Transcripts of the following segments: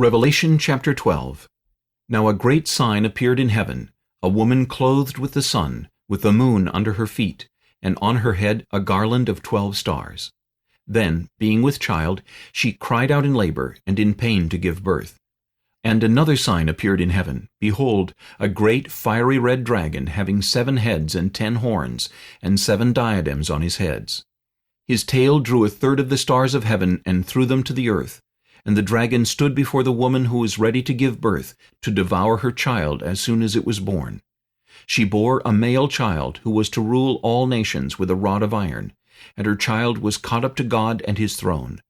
Revelation chapter 12. Now a great sign appeared in heaven, a woman clothed with the sun, with the moon under her feet, and on her head a garland of 12 stars. Then, being with child, she cried out in labor and in pain to give birth. And another sign appeared in heaven. Behold, a great fiery red dragon, having 7 heads and 10 horns, and 7 diadems on his heads. His tail drew 1/3 of the stars of heaven and threw them to the earth. And the dragon stood before the woman who was ready to give birth, to devour her child as soon as it was born. She bore a male child who was to rule all nations with a rod of iron, and her child was caught up to God and his throne.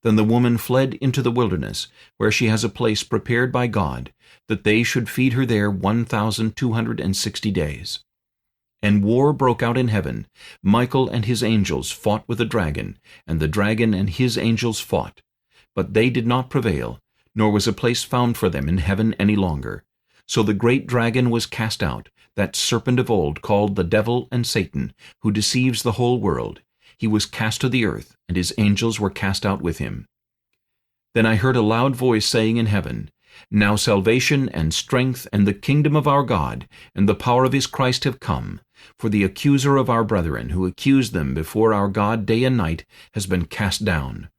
Then the woman fled into the wilderness, where she has a place prepared by God, that they should feed her there 1,260 days. And war broke out in heaven. Michael and his angels fought with the dragon, and the dragon and his angels fought. But they did not prevail, nor was a place found for them in heaven any longer. So the great dragon was cast out, that serpent of old, called the devil and Satan, who deceives the whole world. He was cast to the earth, and his angels were cast out with him. Then I heard a loud voice saying in heaven, Now salvation and strength and the kingdom of our God and the power of his Christ have come. For the accuser of our brethren, who accused them before our God day and night, has been cast down.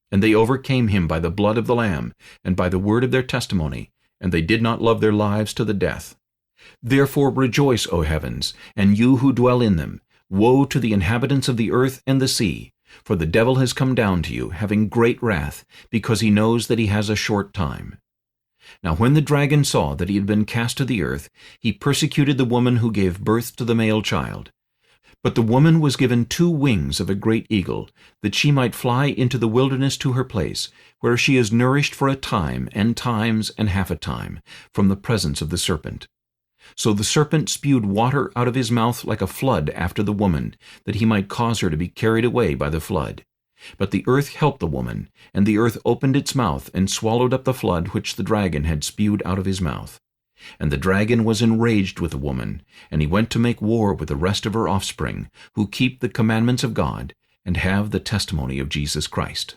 And they overcame him by the blood of the Lamb, and by the word of their testimony, and they did not love their lives to the death. Therefore rejoice, O heavens, and you who dwell in them. Woe to the inhabitants of the earth and the sea, for the devil has come down to you, having great wrath, because he knows that he has a short time. Now when the dragon saw that he had been cast to the earth, he persecuted the woman who gave birth to the male child. But the woman was given 2 wings of a great eagle, that she might fly into the wilderness to her place, where she is nourished for a time, and times, and half a time, from the presence of the serpent. So the serpent spewed water out of his mouth like a flood after the woman, that he might cause her to be carried away by the flood. But the earth helped the woman, and the earth opened its mouth and swallowed up the flood which the dragon had spewed out of his mouth. And the dragon was enraged with the woman, and he went to make war with the rest of her offspring, who keep the commandments of God, and have the testimony of Jesus Christ.